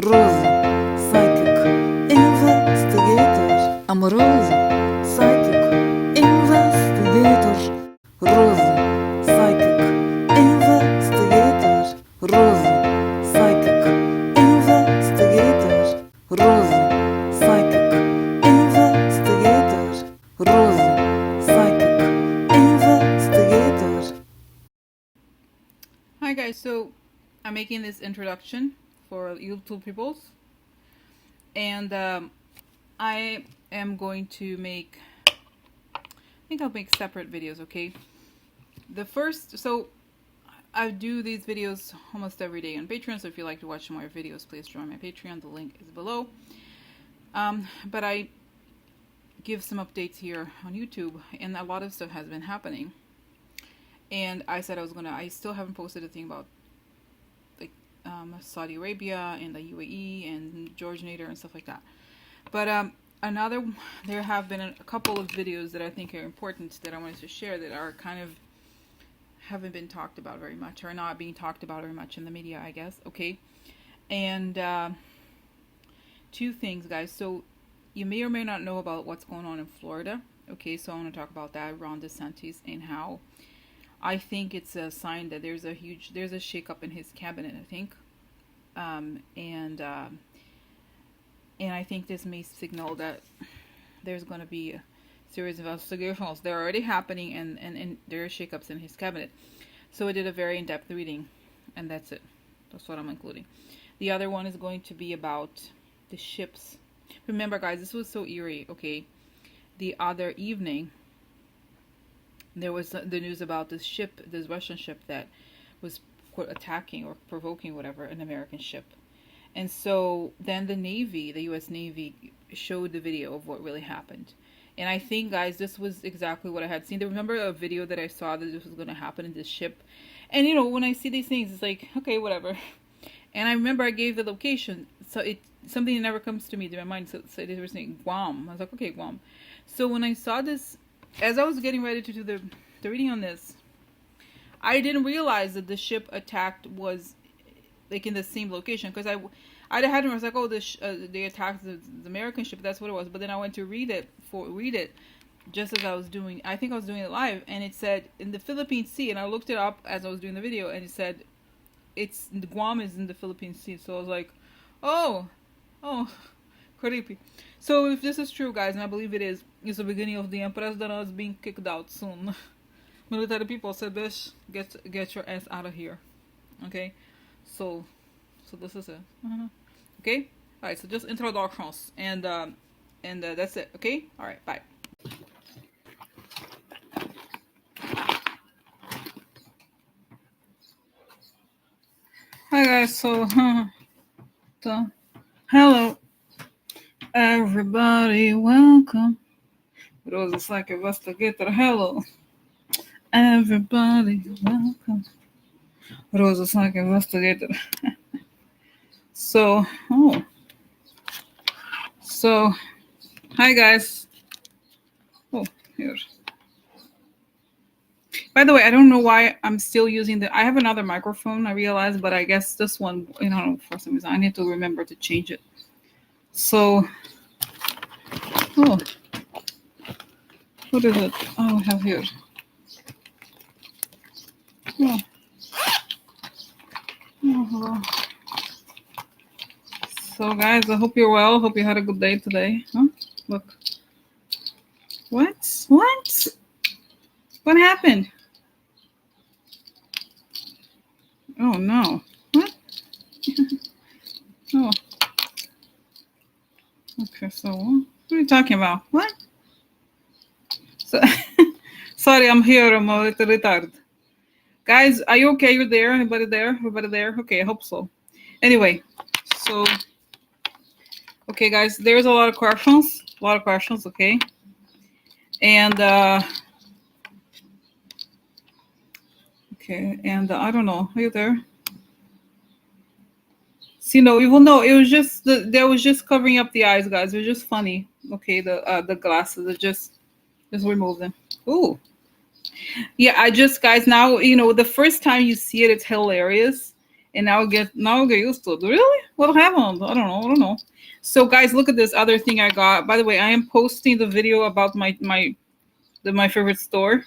Rose, psychic investigator. I'm Rose, psychic investigator. Rose, psychic investigator. Rose, psychic investigator. Rose, psychic investigator. Rose, psychic investigator. Hi guys, so I'm making this introduction for YouTube peoples, and I am going to make, I think I'll make separate videos, okay? So I do these videos almost every day on Patreon, so if you'd like to watch more videos, please join my Patreon, the link is below. But I give some updates here on YouTube, and a lot of stuff has been happening. And I said I still haven't posted a thing about Saudi Arabia and the UAE and George Nader and stuff like that. But there have been a couple of videos that I think are important that I wanted to share that are kind of haven't been talked about very much, or not being talked about very much in the media, I guess. Okay, and two things, guys. So you may or may not know about what's going on in Florida. Okay, so I want to talk about that, Ron DeSantis, and how I think it's a sign that there's a shakeup in his cabinet, I think. And I think this may signal that there's going to be a series of investigations. They're already happening, and there are shakeups in his cabinet. So I did a very in-depth reading, and that's it. That's what I'm including. The other one is going to be about the ships. Remember, guys, this was so eerie, okay? The other evening, there was the news about this Russian ship that was, quote, attacking or provoking, whatever, an American ship. And so then the U.S. Navy showed the video of what really happened. And I think, guys, this was exactly what I had seen. Remember a video that I saw that this was going to happen in this ship? And, you know, when I see these things, it's like, okay, whatever. And I remember I gave the location. So something that never comes to me, to my mind. So they were saying Guam. I was like, okay, Guam. So when I saw this, as I was getting ready to do the reading on this, I didn't realize that the ship attacked was like in the same location, because I was like, oh, they attacked the American ship. That's what it was. But then I went to read it just as I was doing. I think I was doing it live, and it said in the Philippine Sea, and I looked it up as I was doing the video, and it said Guam is in the Philippine Sea. So I was like, oh, creepy. So if this is true, guys, and I believe it is, it's the beginning of the Empress Dana's being kicked out soon. Military people said, "Bitch, get your ass out of here." Okay, so this is it. Okay, all right. So just introductions, and that's it. Okay, all right. Bye. Hi guys. So hello. Everybody, welcome. Rose is like investigator. Hello. Everybody, welcome. Rose is like investigator. So hi guys. Oh, here. By the way, I don't know why I'm still using I have another microphone, I realized, but I guess this one, you know, for some reason, I need to remember to change it. So, what is it? Oh, I have here. Oh, hello. So, guys, I hope you're well. Hope you had a good day today. Huh? Look. What? What happened? Oh, no. What? Oh. Okay, so what are you talking about? What? So, sorry, I'm here. I'm a little retarded. Guys, are you okay? You're there? Anybody there? Everybody there? Okay, I hope so. Anyway, so, okay, guys, there's a lot of questions. Okay? And, okay, and I don't know. Are you there? See, no, even though it was just that was just covering up the eyes, guys. It was just funny. Okay, the glasses, it just remove them. Ooh, yeah. I just, guys, now, you know, the first time you see it, it's hilarious, and I'll get used to it. Really? What happened? I don't know. So guys, look at this other thing I got. By the way, I am posting the video about my favorite store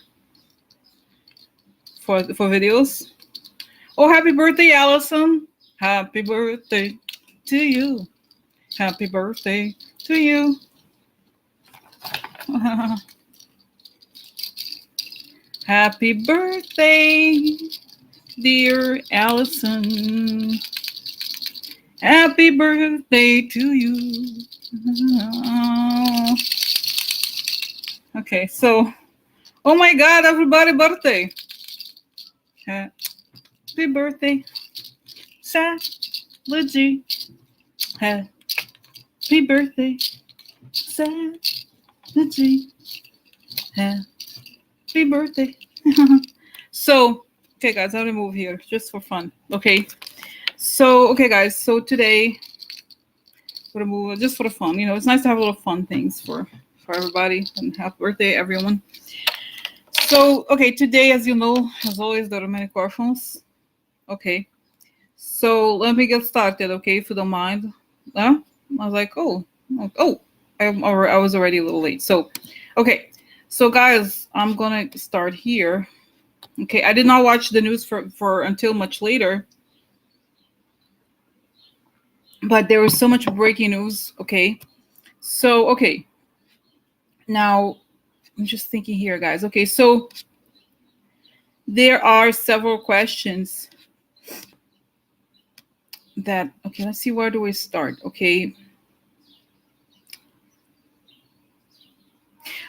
for videos. Oh, happy birthday, Allison. Happy birthday to you. Happy birthday to you. Happy birthday, dear Allison. Happy birthday to you. Okay, so, oh my God, everybody birthday. Happy birthday, Sally. Happy birthday, Sally. Happy birthday. So, okay, guys, I'm gonna move here just for fun. Okay. So, okay, guys. So today, we're gonna move just for the fun. You know, it's nice to have a little fun things for everybody. And happy birthday, everyone. So, okay, today, as you know, as always, there are many questions. Okay. So let me get started. Okay, if you don't mind. I was like, I was already a little late. So, okay. So guys, I'm gonna start here. Okay, I did not watch the news for until much later, but there was so much breaking news. Okay, so okay, now I'm just thinking here, guys. Okay, so there are several questions that, okay, let's see, where do we start? Okay,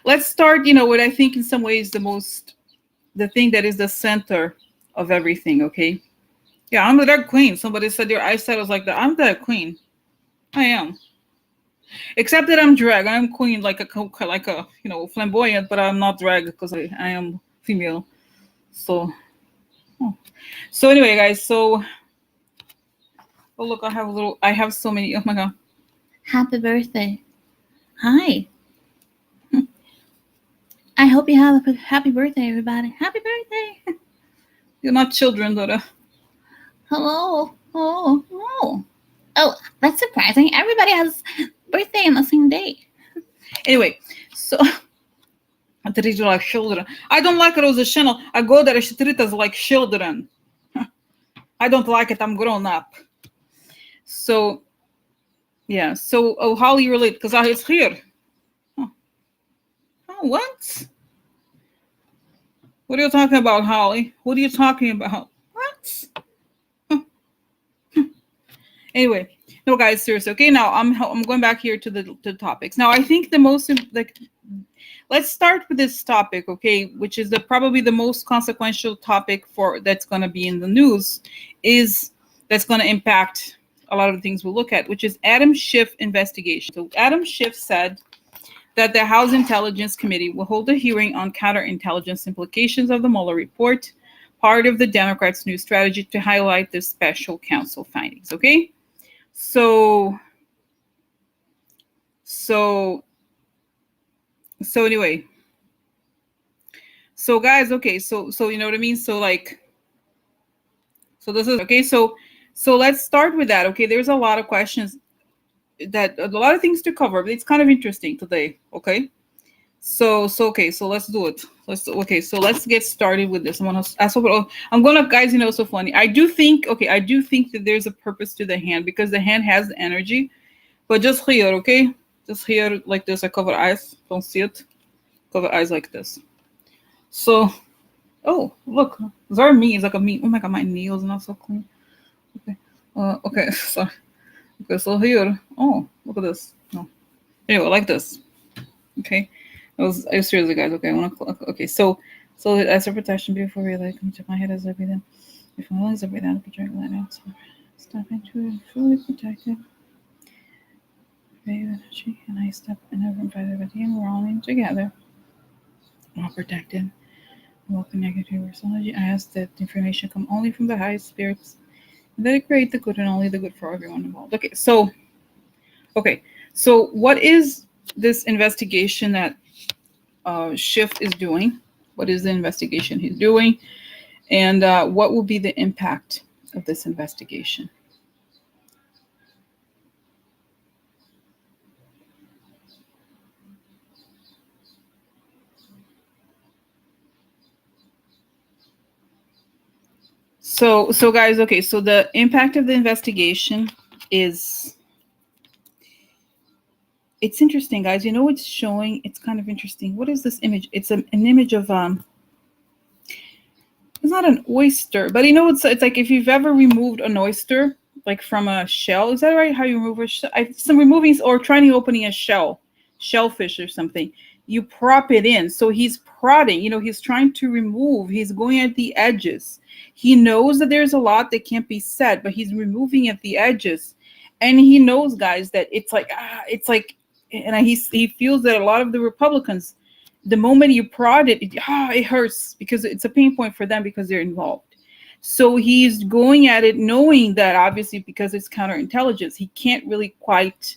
let's start, you know, what I think in some ways the thing that is the center of everything. Okay, yeah, I'm the drag queen. Somebody said your eyesight was like that. I'm the queen. I am. Except that I'm drag. I'm queen, like a you know, flamboyant, but I'm not drag because I am female. So, so anyway, guys. So, oh look, I have so many. Oh my God! Happy birthday! Hi. I hope you have a happy birthday, everybody. Happy birthday! You're not children, but hello. Oh, that's surprising. Everybody has birthday on the same day. Anyway, so I treat you like children. I don't like Rosa Chanel. I go there, she treats us like children. I don't like it. I'm grown up. So, yeah. So, oh, Holly, you're late because it's here. Oh, what? What are you talking about, Holly? What are you talking about? What? Anyway, no, guys, seriously. Okay, now I'm going back here to the topics. Now, I think the most let's start with this topic, okay, which is probably the most consequential topic that's going to be in the news, that's going to impact a lot of the things we'll look at, which is Adam Schiff investigation. So Adam Schiff said that the House Intelligence Committee will hold a hearing on counterintelligence implications of the Mueller report, part of the Democrats' new strategy to highlight the special counsel findings. Okay, so anyway, so guys, okay, so you know what I mean. So this is okay. So let's start with that. Okay, there's a lot of questions, a lot of things to cover, but it's kind of interesting today. Okay. So okay, so let's do it. So let's get started with this. I'm gonna, guys, you know, so funny. I do think that there's a purpose to the hand because the hand has energy, but just here, okay? Just here like this. I cover eyes. Don't see it. Cover eyes like this. So, oh, look, very mean. It's like a mean. Oh my God, my nails are not so clean. Okay. Okay, sorry. Okay, so here. Oh, look at this. No. Anyway, like this. Okay. I was seriously, guys. Okay, I want to. Okay, so as a protection before we like come to my head as I breathe in. If my lungs are breathe out, project that out. So stepping to fully protected. Energy, and I step in over by everybody, and we're all in together. All protected. Well connected to your soul. I ask that the information come only from the highest spirits, and that it create the good and only the good for everyone involved. Okay, so what is this investigation that Schiff is doing? What is the investigation he's doing? And what will be the impact of this investigation. So guys, okay, so the impact of the investigation is, it's interesting, guys. You know, it's showing, it's kind of interesting. What is this image? It's an image of it's not an oyster, but you know, it's like if you've ever removed an oyster, like from a shell. Is that right? How you remove a shell? Some removing or trying to opening a shellfish or something. You prop it in. So he's prodding. You know, he's trying to remove. He's going at the edges. He knows that there's a lot that can't be said, but he's removing at the edges, and he knows, guys, that it's like, and he feels that a lot of the Republicans, the moment you prod it, it hurts because it's a pain point for them because they're involved. So he's going at it knowing that obviously because it's counterintelligence, he can't really quite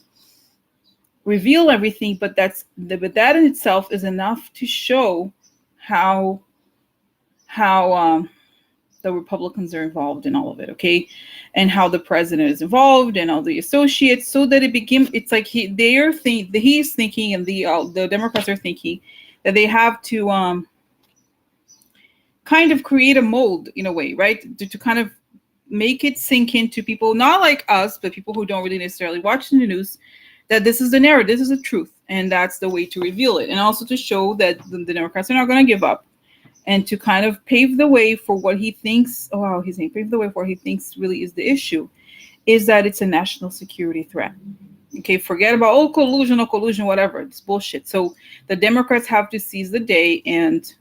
reveal everything, but that in itself is enough to show how the Republicans are involved in all of it, okay, and how the president is involved and all the associates, so that it's like he's thinking, and the Democrats are thinking that they have to kind of create a mold in a way, right, to kind of make it sink into people, not like us, but people who don't really necessarily watch the news, that this is the narrative, this is the truth, and that's the way to reveal it, and also to show that the Democrats are not going to give up, and to kind of pave the way for what he thinks. Oh wow, he's saying pave the way for what he thinks really is the issue, is that it's a national security threat. Okay, forget about collusion, whatever. It's bullshit. So the Democrats have to seize the day and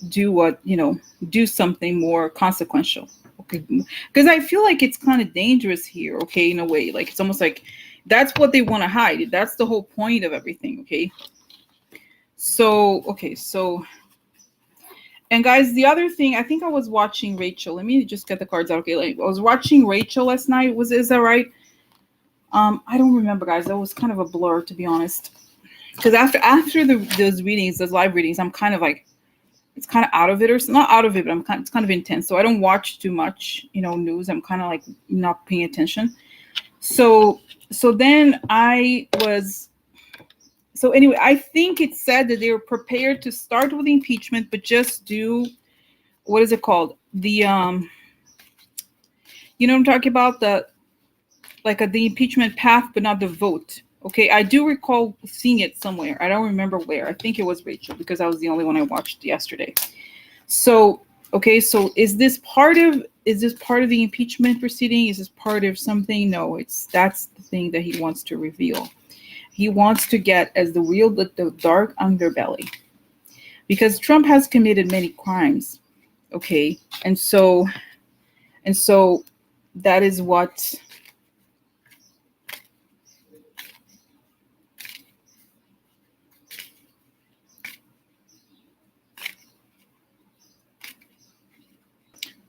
do something more consequential. Okay, because I feel like it's kind of dangerous here. Okay, in a way, like it's almost like that's what they want to hide. That's the whole point of everything. Okay. So, and guys, the other thing, I think I was watching Rachel. Let me just get the cards out. Okay, like I was watching Rachel last night. Is that right? I don't remember, guys. That was kind of a blur, to be honest. Because after those readings, those live readings, I'm kind of like, it's kind of out of it, or not out of it, but it's kind of intense. So I don't watch too much, news. I'm kind of like not paying attention. So then I was. So anyway, I think it said that they were prepared to start with impeachment, but just do, what is it called? The, what I'm talking about? The impeachment path, but not the vote. Okay, I do recall seeing it somewhere. I don't remember where. I think it was Rachel, because I was the only one I watched yesterday. So, okay, so is this part of the impeachment proceeding? Is this part of something? No, that's the thing that he wants to reveal. He wants to get as the dark underbelly, because Trump has committed many crimes, okay, and so that is what.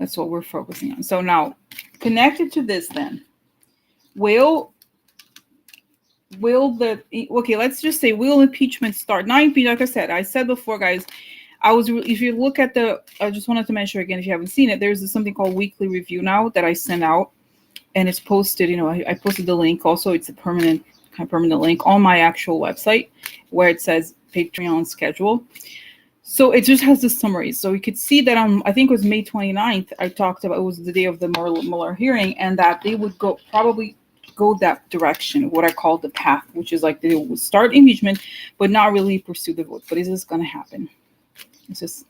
That's what we're focusing on. So now, connected to this, then, will let's just say, will impeachment start? Not impeachment, like I said before, guys. If you look at I just wanted to mention again, if you haven't seen it, there's something called Weekly Review now that I sent out, and it's posted. I posted the link. Also, it's a permanent link on my actual website where it says Patreon schedule. So it just has the summary. So you could see that I think it was May 29th, I talked about, it was the day of the Mueller hearing, and that they would probably go that direction, what I call the path, which is like they would start impeachment, but not really pursue the vote. But is this going to happen? It's just.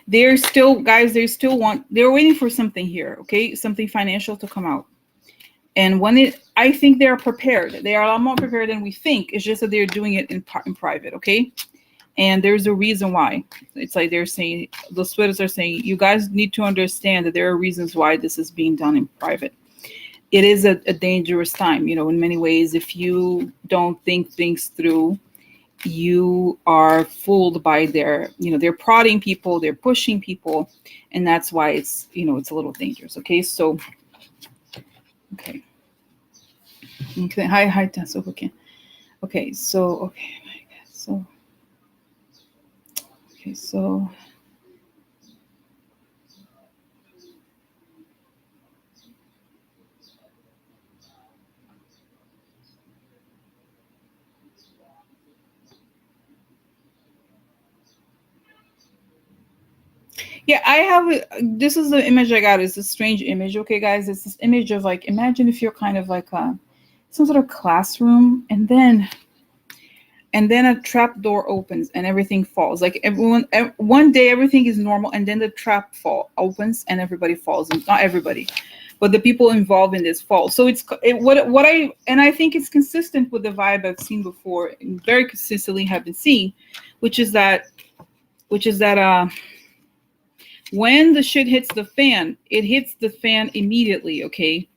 They're waiting for something here, okay? Something financial to come out. And I think they're prepared. They are a lot more prepared than we think. It's just that they're doing it in private, okay? And there's a reason why. It's like they're saying, the splitters are saying, you guys need to understand that there are reasons why this is being done in private. It is a dangerous time, in many ways. If you don't think things through, you are fooled by they're prodding people, they're pushing people, and that's why it's a little dangerous. Okay, so okay. Hi, Tessa. Okay. Okay, so okay, so okay, so yeah, I have this is the image I got. It's a strange image. Okay, guys, it's this image of like imagine if you're kind of like some sort of classroom, and then a trap door opens and everything falls. Like one day everything is normal, and then the trap fall opens and everybody falls. And not everybody, but the people involved in this fall. So what I and I think it's consistent with the vibe I've seen before, and very consistently have been seeing, which is that when the shit hits the fan, it hits the fan immediately. Okay.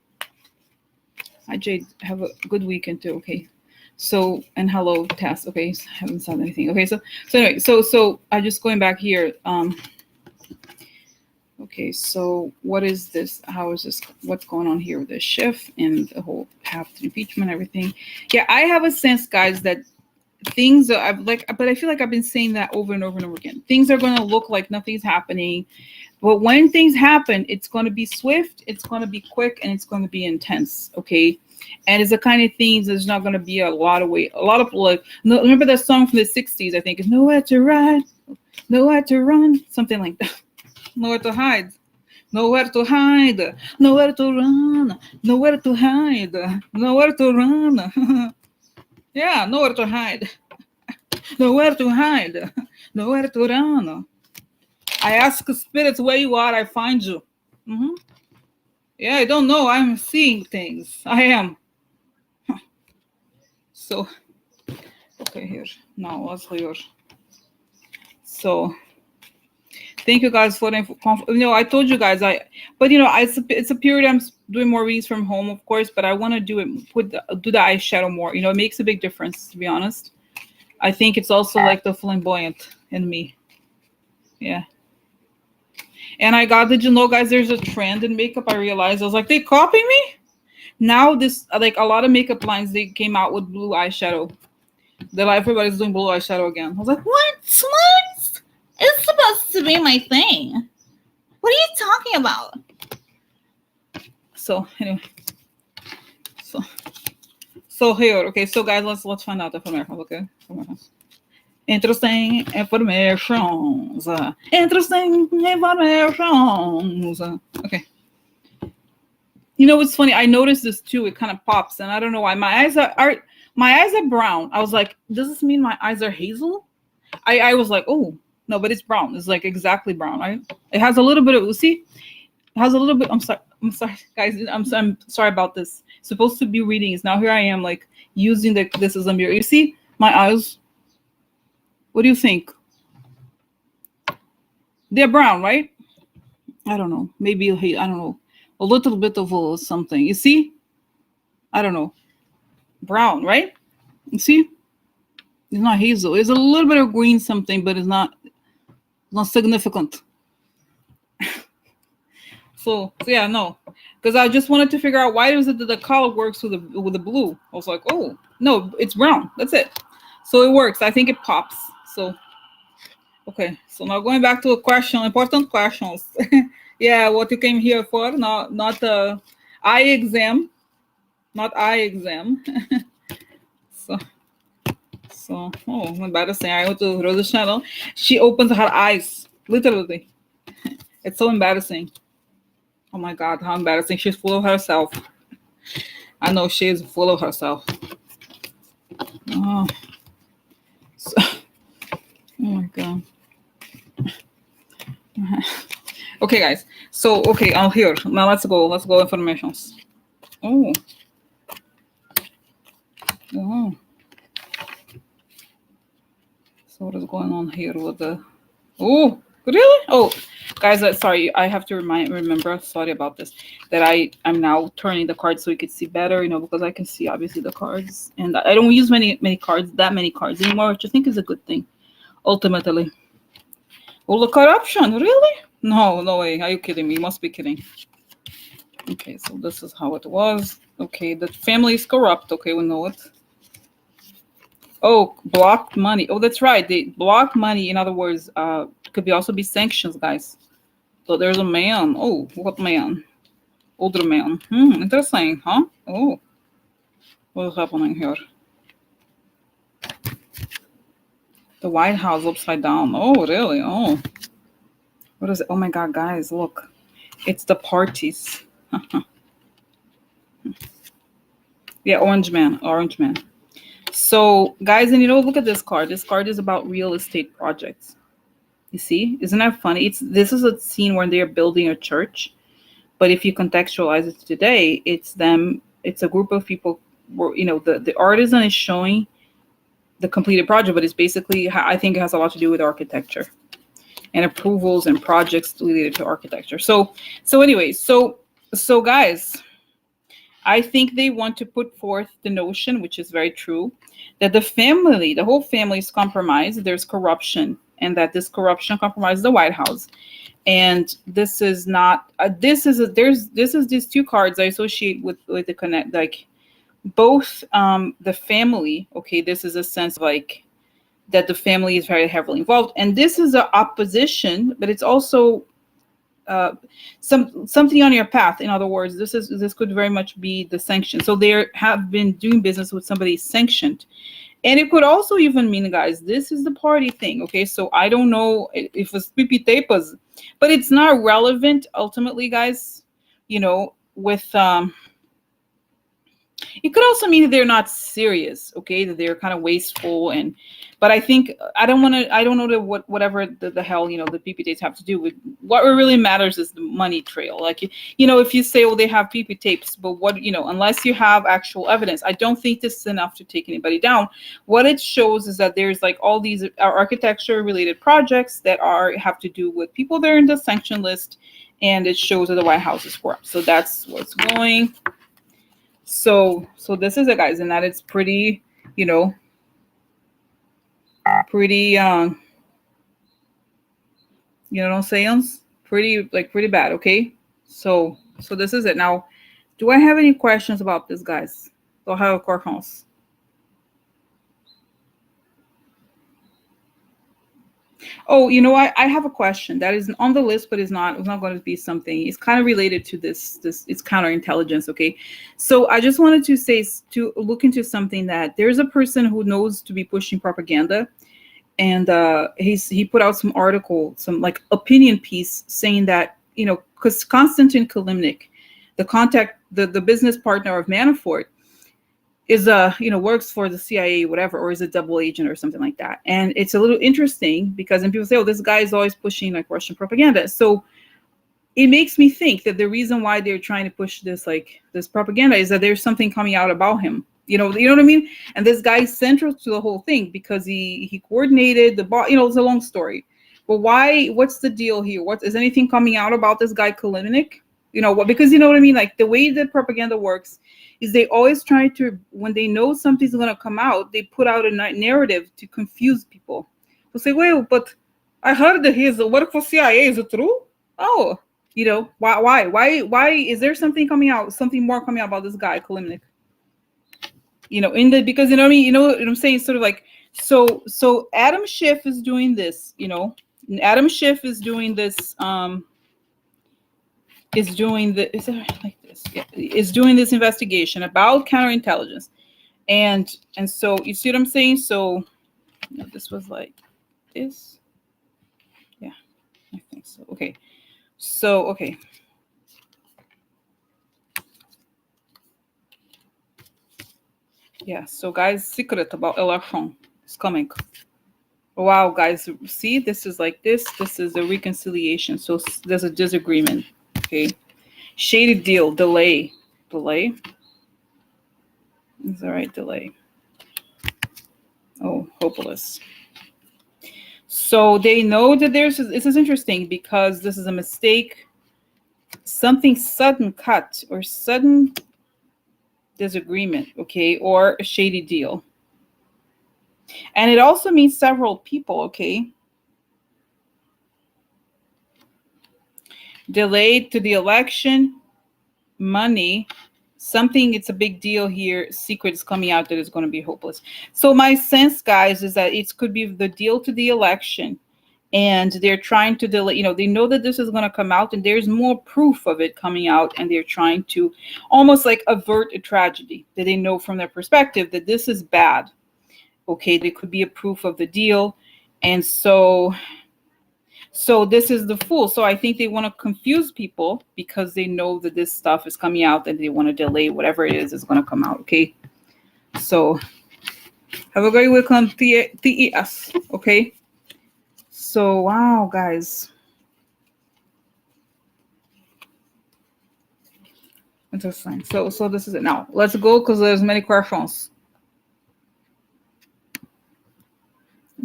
Hi Jade, have a good weekend too. Okay. So and hello Tess. Okay, haven't said anything. Okay, so anyway, so I just going back here. Okay, so what is this? How is this? What's going on here with the Schiff and the whole path to impeachment, everything? Yeah, I have a sense, guys, that things are I've like, but I feel like I've been saying that over and over and over again. Things are going to look like nothing's happening, but when things happen, it's going to be swift, it's going to be quick, and it's going to be intense. Okay. And it's the kind of things there's not going to be a lot of weight. A lot of like, no, remember that song from the 60s, I think, is nowhere to ride, nowhere to run, something like that. Nowhere to hide, nowhere to hide, nowhere to run, nowhere to hide, nowhere to run. Yeah, nowhere to hide, nowhere to hide, nowhere to run. I ask spirits where you are, I find you. Hmm. Yeah, I don't know. I'm seeing things. I am. So, okay, here. Now, let's hear. So, thank you guys for the I told you guys but it's a period I'm doing more reads from home, of course, but I want to do it do the eyeshadow more. It makes a big difference, to be honest. I think it's also like the flamboyant in me. Yeah. And did you know, guys, there's a trend in makeup. I realized I was like, they copy me now. This like a lot of makeup lines, they came out with blue eyeshadow. They're like, everybody's doing blue eyeshadow again. I was like, what? It's supposed to be my thing. What are you talking about? So anyway, so here, okay. So guys, let's find out information, okay? Interesting informations. Interesting informations. Okay. What's funny? I noticed this too. It kind of pops, and I don't know why. My eyes are brown. I was like, does this mean my eyes are hazel? I was like, oh no, but it's brown. It's like exactly brown, right? It has a little bit of, see, it has a little bit. I'm sorry, guys. I'm sorry about this. It's supposed to be readings. Now here I am, like using this as a mirror. You see my eyes? What do you think? They're brown, right? I don't know. Maybe I don't know. A little bit of something. You see? I don't know. Brown, right? You see? It's not hazel. It's a little bit of green something, but it's not significant. So yeah, no, because I just wanted to figure out why is it that the color works with the blue. I was like, oh no, it's brown. That's it. So it works. I think it pops. So okay. So now going back to a question, important questions. Yeah, what you came here for? Not the eye exam, not eye exam. Oh, embarrassing. I went to Rosa's channel. She opens her eyes, literally. It's so embarrassing. Oh my God, how embarrassing. She's full of herself. I know she is full of herself. Oh, oh my God. Okay, guys. So, okay, I'm here. Now let's go informations. Oh. Oh. So what is going on here with the... Oh, really? Oh, guys, sorry. I have to remember, sorry about this, that I'm now turning the cards so you can see better, because I can see obviously the cards. And I don't use many cards anymore, which I think is a good thing, ultimately. Oh, the corruption, really? No way. Are you kidding me? You must be kidding. Okay, so this is how it was. Okay, the family is corrupt. Okay, we know it. Oh, blocked money. Oh, that's right. They blocked money. In other words, could be also be sanctions, guys. So there's a man. Oh, what man? Older man. Interesting, huh? Oh, what's happening here? The White House upside down. Oh, really? Oh, what is it? Oh my God, guys, look. It's the parties. Yeah, orange man, orange man. So, guys, and look at this card. This card is about real estate projects. You see, isn't that funny? This is a scene where they're building a church, but if you contextualize it today, it's them. It's a group of people. Where the artisan is showing the completed project, but it's basically, I think it has a lot to do with architecture and approvals and projects related to architecture. So anyway, so guys, I think they want to put forth the notion, which is very true, that the whole family is compromised. There's corruption, and that this corruption compromises the White House. And this is not. This is these two cards I associate with the connect, like both the family. Okay, this is a sense of like that the family is very heavily involved, and this is an opposition, but it's also something on your path. In other words, this could very much be the sanction. So they have been doing business with somebody sanctioned, and it could also even mean, guys, this is the party thing. Okay, so I don't know if it's pipi tapas, but it's not relevant ultimately, guys. With it could also mean that they're not serious, okay, that they're kind of wasteful. But I think I don't know whatever the hell the PP tapes have to do with. What really matters is the money trail. Like if you say, well, they have PP tapes, but what unless you have actual evidence, I don't think this is enough to take anybody down. What it shows is that there's like all these architecture related projects that have to do with people that are in the sanction list, and it shows that the White House is corrupt. So that's what's going. So this is it, guys, and that it's pretty, pretty, what I'm saying? Pretty bad, okay? So this is it. Now, do I have any questions about this, guys? Do I have a questions? Oh, I have a question that is on the list, but it's not going to be something. It's kind of related to this. It's counterintelligence, okay? So I just wanted to say to look into something that there's a person who knows to be pushing propaganda, and he put out some article, some like opinion piece saying that because Konstantin Kilimnik, the business partner of Manafort, is works for the CIA, whatever, or is a double agent or something like that. And it's a little interesting because then people say, oh, this guy is always pushing like Russian propaganda. So it makes me think that the reason why they're trying to push this propaganda is that there's something coming out about him. You know what I mean? And this guy is central to the whole thing because he coordinated the it's a long story. But why? What's the deal here? Is anything coming out about this guy Kilimnik? Because you know what I mean? Like the way that propaganda works is they always try to, when they know something's going to come out, they put out a narrative to confuse people. They'll say, well, but I heard that he's work for CIA. Is it true? Oh, why is there something more coming out about this guy, Kilimnik? Because you know what I mean? You know what I'm saying? Sort of like, so Adam Schiff is doing this, Adam Schiff is doing this, is doing this investigation about counterintelligence, and so you see what I'm saying. So this was like this, yeah, I think so. Okay, yeah. So guys, secret about election is coming. Wow, guys, see, this is like this is a reconciliation. So there's a disagreement. Okay, shady deal, delay is all right. Delay. Oh, hopeless. So they know that this is interesting because this is a mistake, something sudden cut or sudden disagreement, okay, or a shady deal. And it also means several people, okay. Delayed to the election, money, something, it's a big deal here. Secrets coming out that is going to be hopeless. So my sense, guys, is that it could be the deal to the election, and they're trying to delay. They know that this is going to come out, and there's more proof of it coming out, and they're trying to almost like avert a tragedy that they know from their perspective that this is bad. Okay, there could be a proof of the deal, and so this is the fool. So I think they want to confuse people because they know that this stuff is coming out, and they want to delay whatever it is going to come out. Okay, so have a great weekend, TES. Okay, so wow, guys, interesting. So this is it. Now let's go because there's many questions.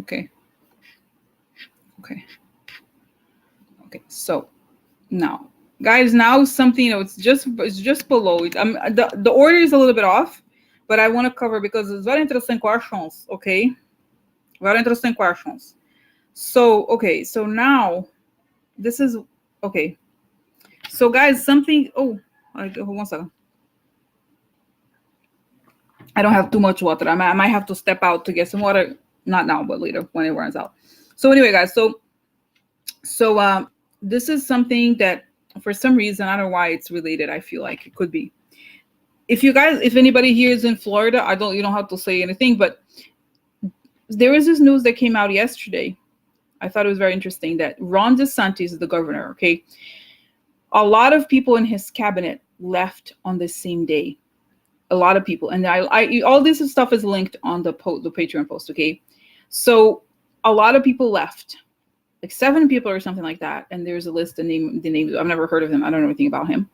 Okay. So now, guys, now something, it's just below it. The order is a little bit off, but I want to cover because it's very interesting questions. Okay, very interesting questions. So okay, so now this is okay. So guys, something. Oh, hold 1 second. I don't have too much water. I might have to step out to get some water. Not now, but later when it runs out. So anyway, guys, so this is something that for some reason, I don't know why it's related. I feel like it could be. If anybody here is in Florida, you don't have to say anything, but there is this news that came out yesterday. I thought it was very interesting that Ron DeSantis is the governor. Okay. A lot of people in his cabinet left on the same day. A lot of people. And I all this stuff is linked on the Patreon post. Okay. So a lot of people left. Like 7 people or something like that, and there's a list of names. I've never heard of him. I don't know anything about him,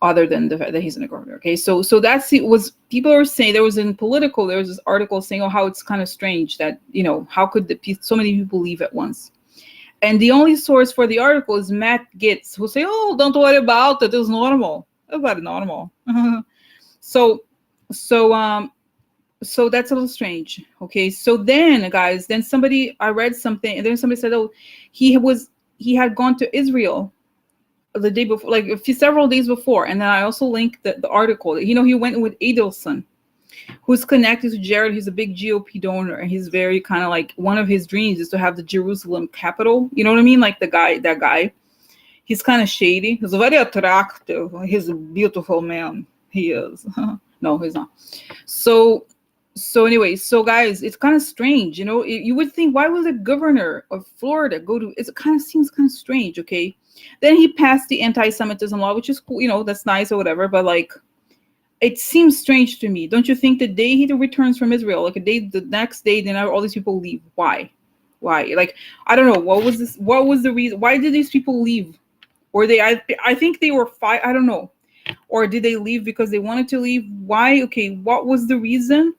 other than the fact that he's in the governor. Okay, so that's it. Was people were saying there was this article saying, oh, how it's kind of strange that how could so many people leave at once, and the only source for the article is Matt Gaetz, who say, oh, don't worry about it, it's normal. It's very normal. So that's a little strange. Okay. So then, guys, I read something, and then somebody said, oh, he had gone to Israel the day before, like several days before. And then I also linked the article. He went with Adelson, who's connected to Jared. He's a big GOP donor, and he's very kind of like, one of his dreams is to have the Jerusalem capital. You know what I mean? Like that guy, he's kind of shady. He's very attractive. He's a beautiful man. He is. No, he's not. So anyway, guys, it's kind of strange, you would think, why would the governor of Florida go to, it kind of seems kind of strange. Okay. Then he passed the anti-Semitism law, which is cool, that's nice or whatever, but like, it seems strange to me. Don't you think the day he returns from Israel, like the next day, then all these people leave? Why? Like, I don't know. What was the reason? Why did these people leave? Or I think they were I don't know. Or did they leave because they wanted to leave? Why? Okay. What was the reason?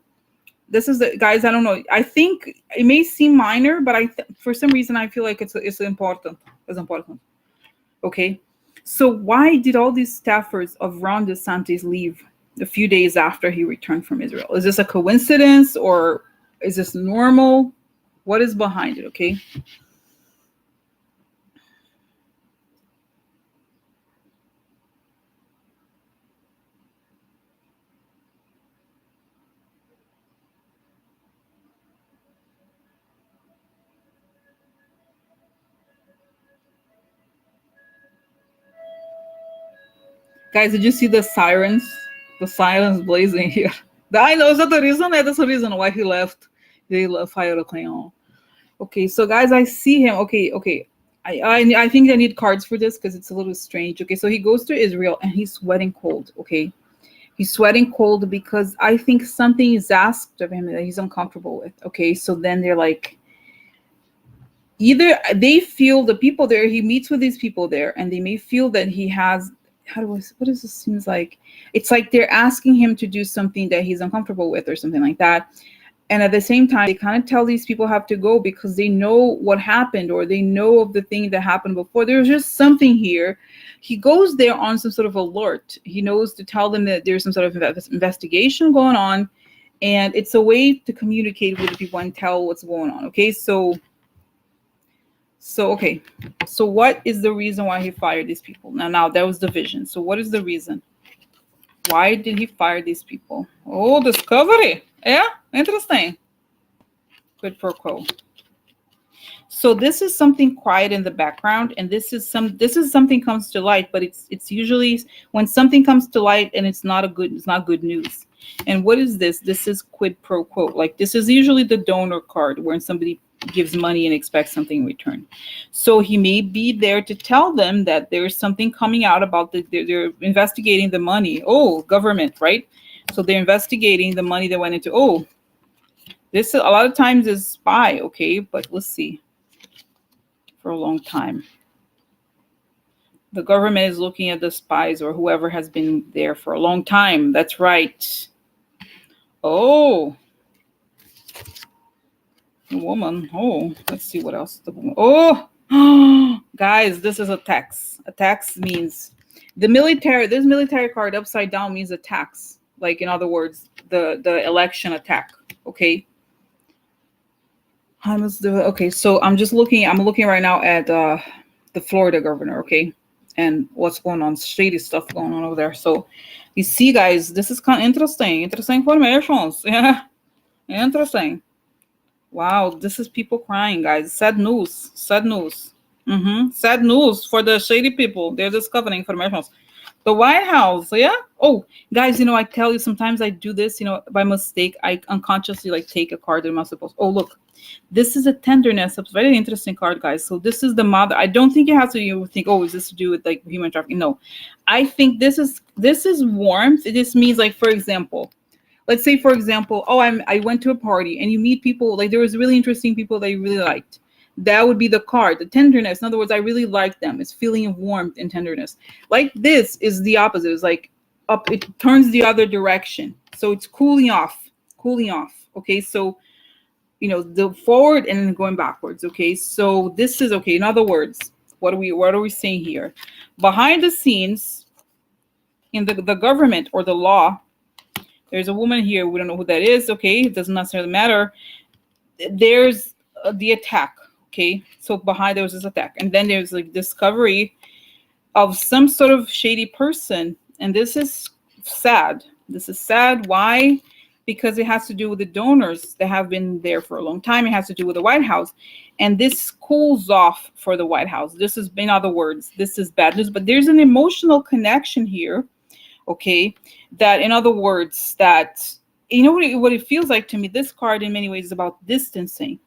This is guys, I don't know. I think it may seem minor, but for some reason I feel like it's important. It's important. Okay. So why did all these staffers of Ron DeSantis leave a few days after he returned from Israel? Is this a coincidence, or is this normal? What is behind it? Okay. Guys, did you see the sirens? The sirens blazing here. I know that's the reason. That's the reason why he left. They fired a clan. Okay, so guys, I see him. Okay. I think I need cards for this because it's a little strange. Okay, so he goes to Israel and he's sweating cold. Okay, he's sweating cold because I think something is asked of him that he's uncomfortable with. Okay, so then they're like, either they feel, the people there, he meets with these people there, and they may feel that he has, what does this seems like? It's like they're asking him to do something that he's uncomfortable with or something like that. And at the same time, they kind of tell these people have to go because they know what happened, or they know of the thing that happened before. There's just something here. He goes there on some sort of alert. He knows to tell them that there's some sort of investigation going on, and it's a way to communicate with the people and tell what's going on. Okay, so okay. So what is the reason why he fired these people? Now that was the vision. So what is the reason? Why did he fire these people? Oh, discovery. Yeah, interesting. Quid pro quo. So this is something quiet in the background, and this is something comes to light, but it's usually when something comes to light and it's not good news. And what is this? This is quid pro quo. Like this is usually the donor card when somebody gives money and expects something in return. So he may be there to tell them that there's something coming out about they're investigating the money. Oh, government, right? So they're investigating the money that went into. Oh, this a lot of times is spy, okay, but let's see. For a long time. The government is looking at the spies or whoever has been there for a long time. That's right. Oh, the woman. Oh, let's see what else. The woman. Oh, guys, this is a tax. A tax means the military. This military card upside down means a tax. Like in other words, the election attack. Okay. Okay, so I'm looking right now at the Florida governor, okay, and what's going on, shady stuff going on over there. So you see, guys, this is kind of interesting informations. Yeah, interesting. Wow, this is people crying, guys. Sad news. Sad news for the shady people. They're discovering informations. The White House, yeah. Oh, guys, I tell you, sometimes I do this, by mistake. I unconsciously like take a card that I'm not supposed. Oh, look, this is a tenderness. It's a very interesting card, guys. So this is the mother. I don't think it has to. You think, oh, is this to do with like human trafficking? No, I think this is warmth. It just means like, for example, let's say, for example, oh, I went to a party and you meet people like there was really interesting people that you really liked. That would be the card, the tenderness. In other words, I really like them. It's feeling of warmth and tenderness. Like this is the opposite. It's like up. It turns the other direction. So it's cooling off. Okay, so the forward and then going backwards. Okay, so this is okay. In other words, what are we saying here? Behind the scenes, in the government or the law, there's a woman here. We don't know who that is. Okay, it doesn't necessarily matter. There's the attack. Okay, so behind there was this attack, and then there's like discovery of some sort of shady person, and this is sad. Why? Because it has to do with the donors that have been there for a long time. It has to do with the White House, and this cools off for the White House. This is, in other words, this is bad news, but there's an emotional connection here. Okay, that in other words, that what it feels like to me. This card in many ways is about distancing.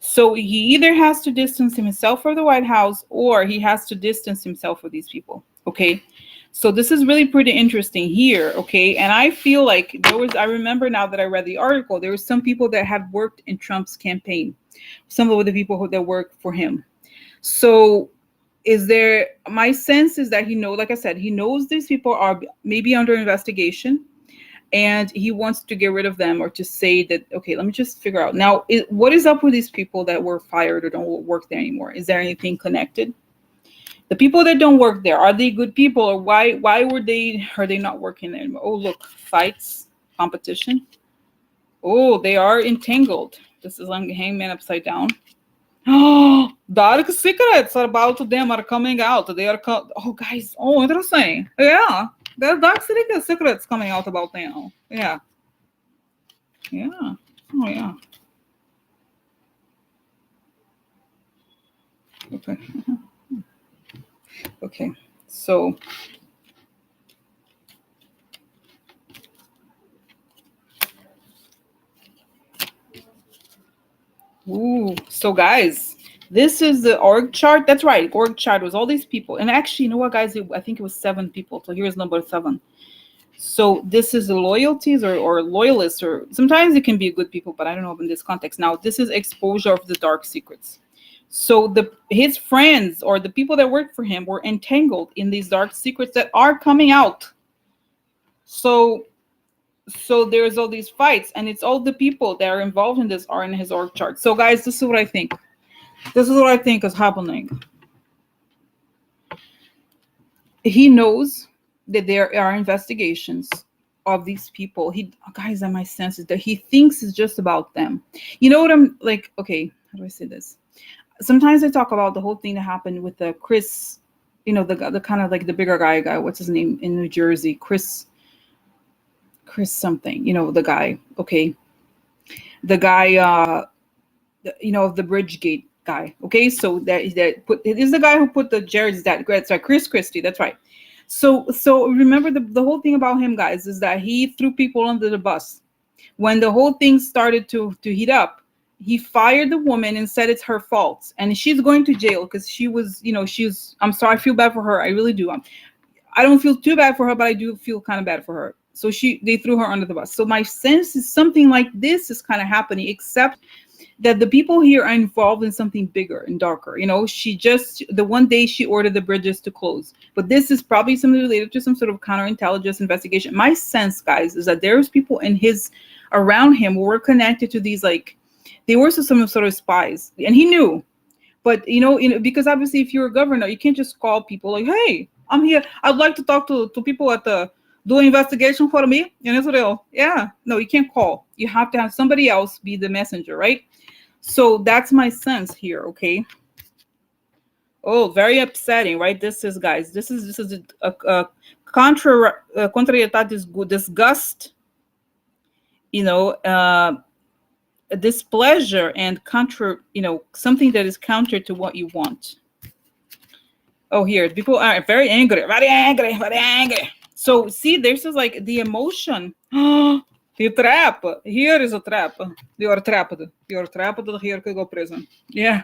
So he either has to distance himself from the White House or he has to distance himself from these people. Okay. So this is really pretty interesting here. Okay. And I feel like I remember now that I read the article, there were some people that had worked in Trump's campaign, some of the people that worked for him. So my sense is that like I said, he knows these people are maybe under investigation. And he wants to get rid of them or to say that, okay, let me just figure out. Now, what is up with these people that were fired or don't work there anymore? Is there anything connected? The people that don't work there, are they good people, or why are they not working there anymore? Oh, look, fights, competition. Oh, they are entangled. This is like hangman upside down. Oh, dark secrets about them are coming out. They are oh, guys. Oh, interesting. Yeah. There are dark secrets coming out about them. Yeah. Yeah. Oh, yeah. Okay. Okay. So. Ooh. So, guys, this is the org chart. That's right. Org chart was all these people. And actually, you know what, guys? I think it was 7 people. So here's number 7. So this is the loyalties or loyalists, or sometimes it can be good people, but I don't know in this context. Now, this is exposure of the dark secrets. So his friends or the people that worked for him were entangled in these dark secrets that are coming out. So there's all these fights, and it's all the people that are involved in this are in his org chart. So guys, this is what I think. This is what I think is happening. He knows that there are investigations of these people. Guys, my sense is that he thinks it's just about them. You know what I'm like? Okay, how do I say this? Sometimes I talk about the whole thing that happened with Chris, the kind of like the bigger guy. What's his name in New Jersey? Chris. Chris something, the guy, okay? The guy, the Bridgegate guy, okay? So it is the guy who put the Jared's dad, that's right, Chris Christie, that's right. So remember the whole thing about him, guys, is that he threw people under the bus. When the whole thing started to heat up, he fired the woman and said it's her fault, and she's going to jail because she was, I'm sorry, I feel bad for her, I really do. I don't feel too bad for her, but I do feel kind of bad for her. So they threw her under the bus. So my sense is something like this is kind of happening, except that the people here are involved in something bigger and darker. The one day she ordered the bridges to close, but this is probably something related to some sort of counterintelligence investigation. My sense, guys, is that there's people around him who were connected to these, like, they were some sort of spies, and he knew. But because obviously, if you're a governor, you can't just call people like, "Hey, I'm here. I'd like to talk to people at the do investigation for me in Israel." Yeah, no, you can't call. You have to have somebody else be the messenger, right? So that's my sense here. Okay. Oh, very upsetting, right? This is, guys. This is a contrarietà disgust. A displeasure and something that is counter to what you want. Oh, here, people are very angry, very angry, very angry. So see, this is like the emotion. The trap. Here is a trap. You're trapped. You're trapped. Here could go prison. Yeah.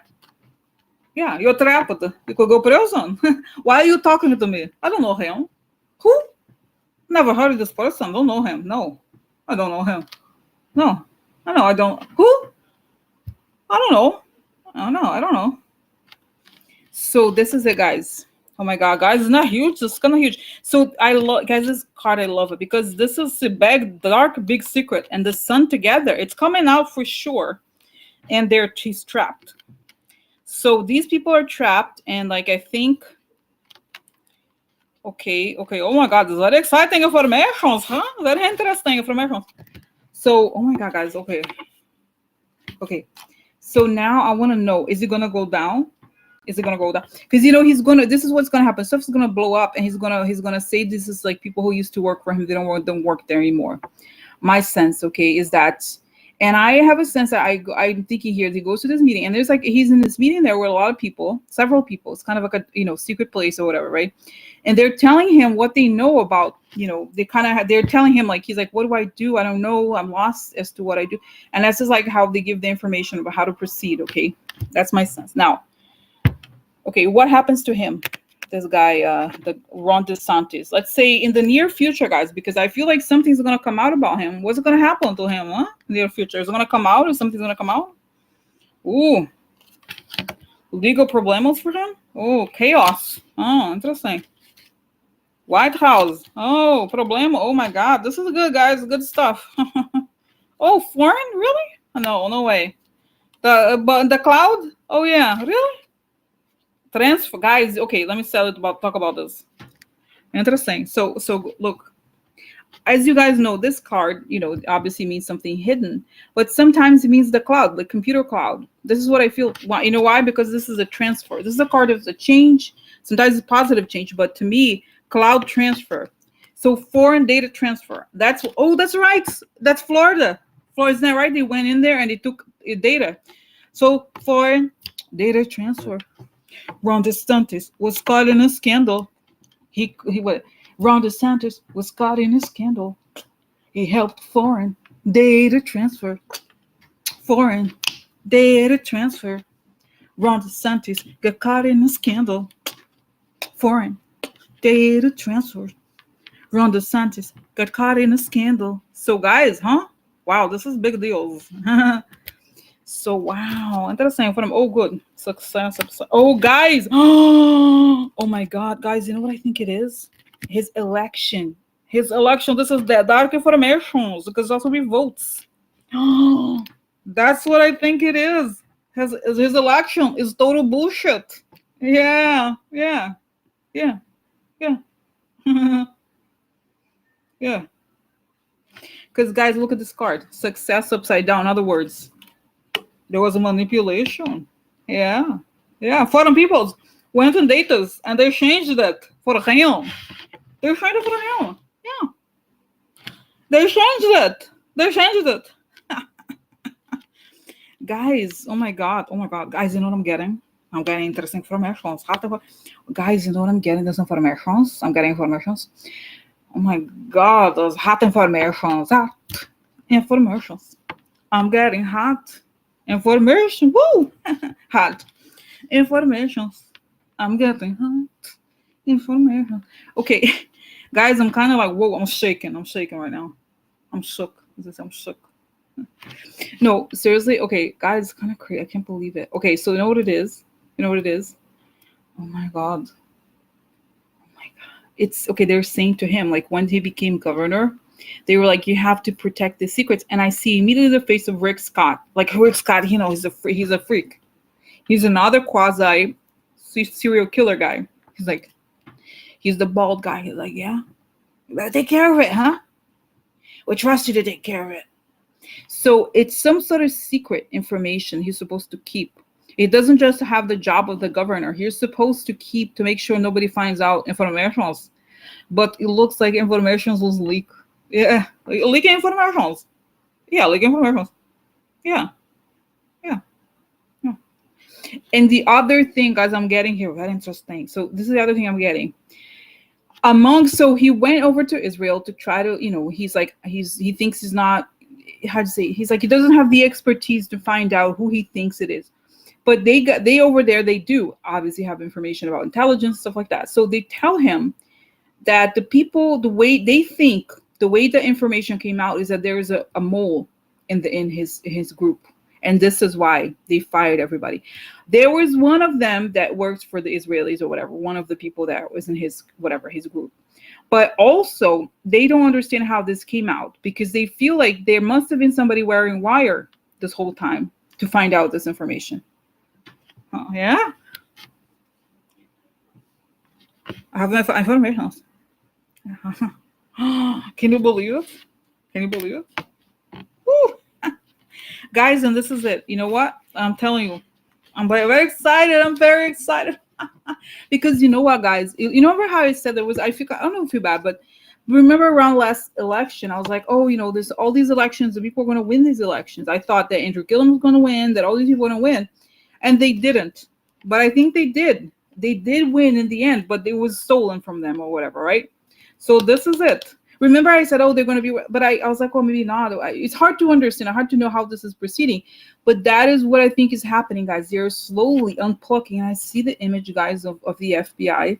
Yeah, you're trapped. You could go prison. Why are you talking to me? I don't know him. Who? Never heard of this person. Don't know him. No, I don't know him. No, I don't. Who? I don't know. I don't know. So this is it, guys. Oh my God, guys, it's not huge. It's kind of huge. So guys, this card, I love it because this is a big, dark, big secret, and the sun together. It's coming out for sure, and she's trapped. So these people are trapped, and like I think. Okay. Oh my God, this is very exciting information, huh? Very interesting information. So, oh my God, guys. Okay. So now I want to know: is it gonna go down? Is it gonna go down? Because this is what's gonna happen. Stuff's gonna blow up, and he's gonna say this is like people who used to work for him. They don't work there anymore. My sense, okay, is that, and I have a sense that I'm thinking here. He goes to this meeting, and there's like he's in this meeting there with a lot of people, several people. It's kind of like a secret place or whatever, right? And they're telling him what they know about. They're telling him, like, he's like, what do I do? I don't know. I'm lost as to what I do. And that's just like how they give the information about how to proceed. Okay, that's my sense now. Okay, what happens to him? This guy, the Ron DeSantis. Let's say in the near future, guys, because I feel like something's gonna come out about him. What's gonna happen to him? Huh? Near future, is it gonna come out, or something's gonna come out? Ooh, legal problems for him. Oh, chaos. Oh, interesting. White House. Oh, problema. Oh my God, this is good, guys. Good stuff. Oh, foreign? Really? No way. The cloud? Oh yeah, really? Transfer, guys. Okay, let me talk about this. Interesting. So look, as you guys know, this card, obviously means something hidden, but sometimes it means the cloud, the computer cloud. This is what I feel. You know why? Because this is a transfer. This is a card of the change. Sometimes it's positive change, but to me, cloud transfer. So foreign data transfer. That's right. That's Florida. Florida, isn't that right? They went in there and they took data. So foreign data transfer. Ron DeSantis was caught in a scandal. Ron DeSantis was caught in a scandal. He helped foreign data transfer. Foreign data transfer. Ron DeSantis got caught in a scandal. Foreign data transfer. Ron DeSantis got caught in a scandal. So guys, huh? Wow, this is big deals. So wow, interesting for him. Oh, good success. Oh, guys. Oh my God, guys. You know what I think it is? His election. This is the dark information because also be votes. That's what I think it is. His election is total bullshit. Yeah. Yeah. Because guys, look at this card. Success upside down. In other words, there was a manipulation. Yeah. Foreign peoples went on datas and they changed that for him. They changed it for him. Yeah. They changed it. They changed it. Guys, oh my god, guys, you know what I'm getting? I'm getting interesting informations. Guys, you know what I'm getting? Those informations. I'm getting informations. Oh my god, those hot informations. Hot informations. I'm getting hot information. Woo! Hot informations. I'm getting hot information. Okay, guys, I'm kind of like, whoa, I'm shaking. I'm shaking right now. I'm shook. I'm shook. No, seriously. Okay, guys, kind of crazy. I can't believe it. Okay, so you know what it is? You know what it is? Oh my god. Oh my god. It's okay. They're saying to him, like, when he became governor, they were like, you have to protect the secrets. And I see immediately the face of Rick Scott. Like Rick Scott, you know, he's a freak. He's another quasi serial killer guy. He's like, he's the bald guy. He's like, yeah, you better take care of it, huh? We trust you to take care of it. So it's some sort of secret information he's supposed to keep. It doesn't just have the job of the governor. He's supposed to keep to make sure nobody finds out informations. But it looks like informations was leaked. Yeah, leaking informations. Yeah, leaking informations. Yeah, yeah, yeah. And the other thing, guys, I'm getting here, very interesting. So this is the other thing I'm getting. So he went over to Israel to try to, you know, he thinks he's not, how to say, he's like, he doesn't have the expertise to find out who he thinks it is. But they over there, they do obviously have information about intelligence, stuff like that. So they tell him that the people, the way they think, the way the information came out is that there is a mole in his group. And this is why they fired everybody. There was one of them that worked for the Israelis or whatever, one of the people that was in his group. But also, they don't understand how this came out because they feel like there must have been somebody wearing wire this whole time to find out this information. Oh, yeah? I have information. Can you believe it? Can you believe it? Woo! Guys, and this is it. You know what? I'm telling you, I'm very excited. I'm very excited. Because you know what, guys? You remember how I said there was, I don't feel bad, but remember around last election, I was like, oh, you know, there's all these elections, the people are going to win these elections. I thought that Andrew Gillum was going to win, that all these people were going to win, and they didn't. But I think they did. They did win in the end, but it was stolen from them or whatever, right? So this is it. Remember I said, oh, they're going to be, but I was like, well, maybe not. It's hard to understand, hard to know how this is proceeding. But that is what I think is happening, guys. They're slowly unplugging. I see the image, guys, of the FBI.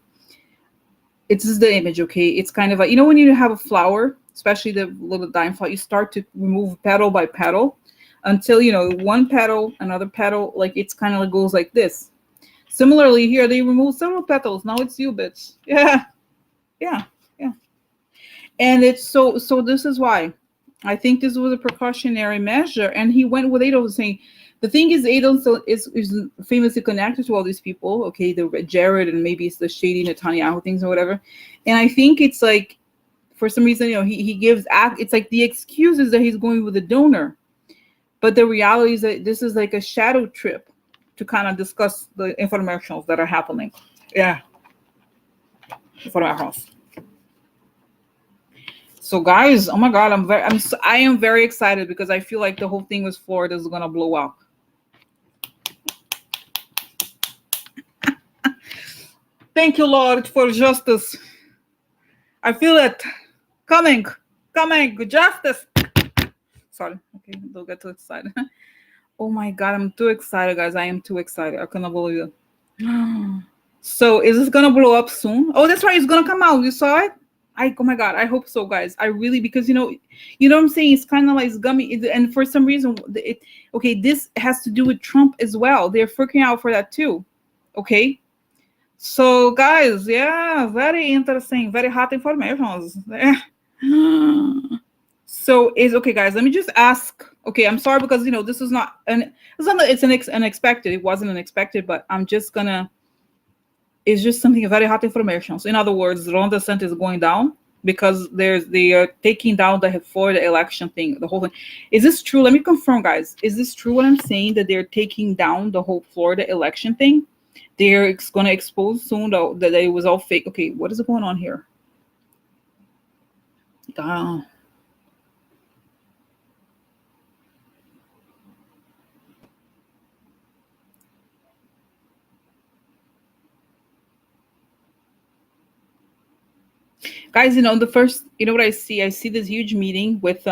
It's just the image, okay? It's kind of like, you know, when you have a flower, especially the little dime flower, you start to remove petal by petal until, you know, one petal, another petal, like it's kind of like goes like this. Similarly, here, they remove several petals. Now it's you, bitch. Yeah, yeah, yeah. And it's so this is why I think this was a precautionary measure. And he went with Adolf saying, the thing is, Adolf is famously connected to all these people, okay, the Jared and maybe it's the shady Netanyahu things or whatever. And I think it's like, for some reason, you know, he gives it's like the excuse is that he's going with a donor. But the reality is that this is like a shadow trip to kind of discuss the infomercials that are happening. Yeah. Infomercials. So guys, oh my god, I am very excited because I feel like the whole thing with Florida is gonna blow up. Thank you, Lord, for justice. I feel it coming, justice. Sorry, okay, don't get too excited. Oh my god, I'm too excited, guys. I am too excited. I cannot believe it. So is this gonna blow up soon? Oh, that's right, it's gonna come out. You saw it? Oh my god, I hope so, guys. I really, because you know what I'm saying. It's kind of like it's gummy, and for some reason, okay, this has to do with Trump as well. They're freaking out for that too. Okay, so guys, yeah, very interesting, very hot information. So is okay, guys. Let me just ask. Okay, I'm sorry because you know this is not unexpected. It wasn't unexpected, but I'm just gonna. It's just something very hot information. So in other words, Ron DeSantis is going down because they are taking down the Florida election thing, the whole thing. Is this true? Let me confirm, guys. Is this true what I'm saying, that they're taking down the whole Florida election thing? They're going to expose soon that it was all fake. Okay, what is going on here? Guys, the first, what I see? I see this huge meeting with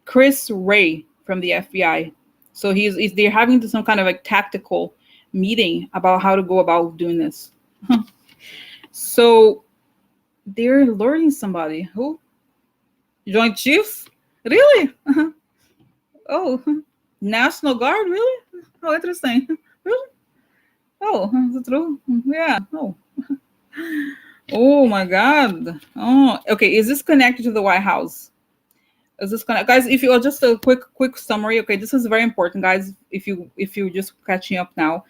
Chris Wray from the FBI. So they're having some kind of like tactical meeting about how to go about doing this. So they're alerting somebody. Who? Joint Chiefs? Really? Oh, National Guard? Really? Oh, interesting. Really? Oh, is it true? Yeah. Oh. Oh my God. Oh, okay. Is this connected to the White House? Is this gonna, guys? If you just a quick summary, okay, this is very important, guys. If you just catching up now,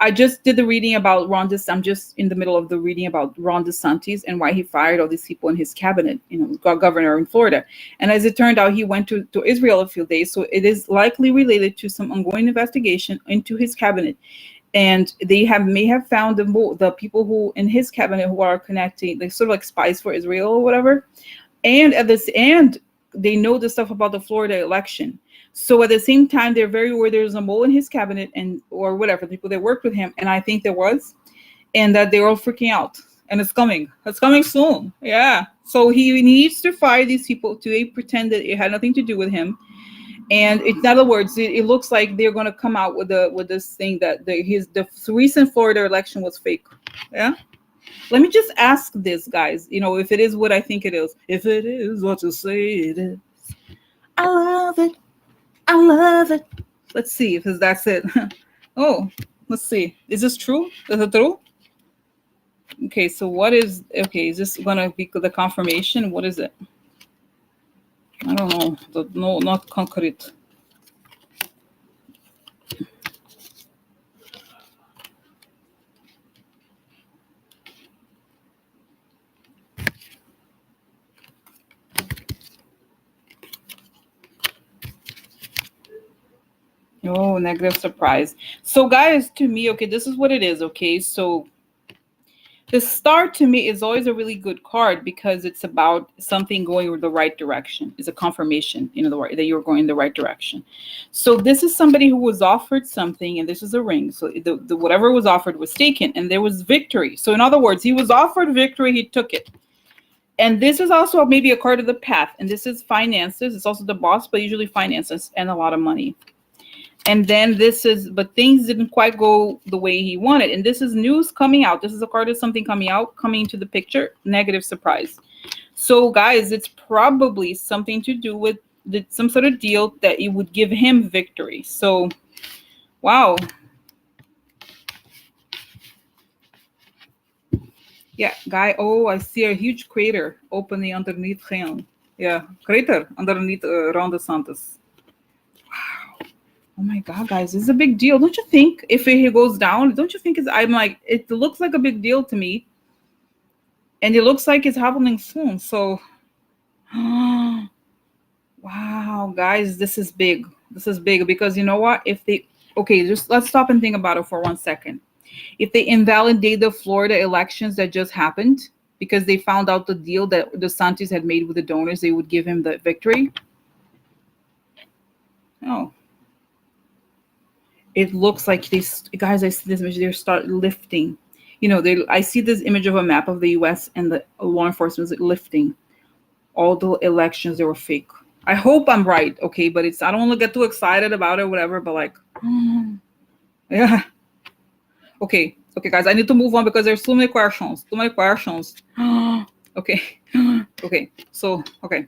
I just did the reading about Ron DeSantis. I'm just in the middle of the reading about Ron DeSantis and why he fired all these people in his cabinet, governor in Florida. And as it turned out, he went to Israel a few days, so it is likely related to some ongoing investigation into his cabinet. And they may have found the people who in his cabinet who are connecting, like sort of like spies for Israel or whatever. And at this end, they know the stuff about the Florida election. So at the same time, they're very aware there's a mole in his cabinet or whatever, the people that worked with him. And I think there was, and that they're all freaking out. And it's coming. It's coming soon. Yeah. So he needs to fire these people to pretend that it had nothing to do with him. And in other words, it looks like they're going to come out with this thing that the recent Florida election was fake. Yeah. Let me just ask this, guys, if it is what I think it is. If it is what you say it is. I love it. I love it. Let's see if that's it. Oh, let's see. Is this true? Is it true? Okay, so is this going to be the confirmation? What is it? I don't know. No, not concrete. Oh, negative surprise. So guys, to me, okay, this is what it is, okay? So the star to me is always a really good card because it's about something going in the right direction. It's a confirmation, that you're going in the right direction. So this is somebody who was offered something, and this is a ring. So the whatever was offered was taken, and there was victory. So in other words, he was offered victory, he took it. And this is also maybe a card of the path, and this is finances. It's also the boss, but usually finances and a lot of money. And then but things didn't quite go the way he wanted. And this is news coming out. This is a card of something coming into the picture. Negative surprise. So guys, it's probably something to do with some sort of deal that it would give him victory. So, wow. Yeah, guy. Oh, I see a huge crater opening underneath him. Yeah, crater underneath Ron DeSantis. Oh my God, guys, this is a big deal. Don't you think if he goes down, don't you think it looks like a big deal to me. And it looks like it's happening soon. So, wow, guys, this is big. This is big because you know what? Just let's stop and think about it for 1 second. If they invalidate the Florida elections that just happened because they found out the deal that DeSantis had made with the donors, they would give him the victory. Oh. It looks like guys, I see this image, they start lifting. I see this image of a map of the US and the law enforcement is lifting all the elections. They were fake. I hope I'm right, okay? But I don't want to get too excited about it, whatever, but yeah. Okay, guys, I need to move on because there's too many questions. Okay. Okay, so, okay.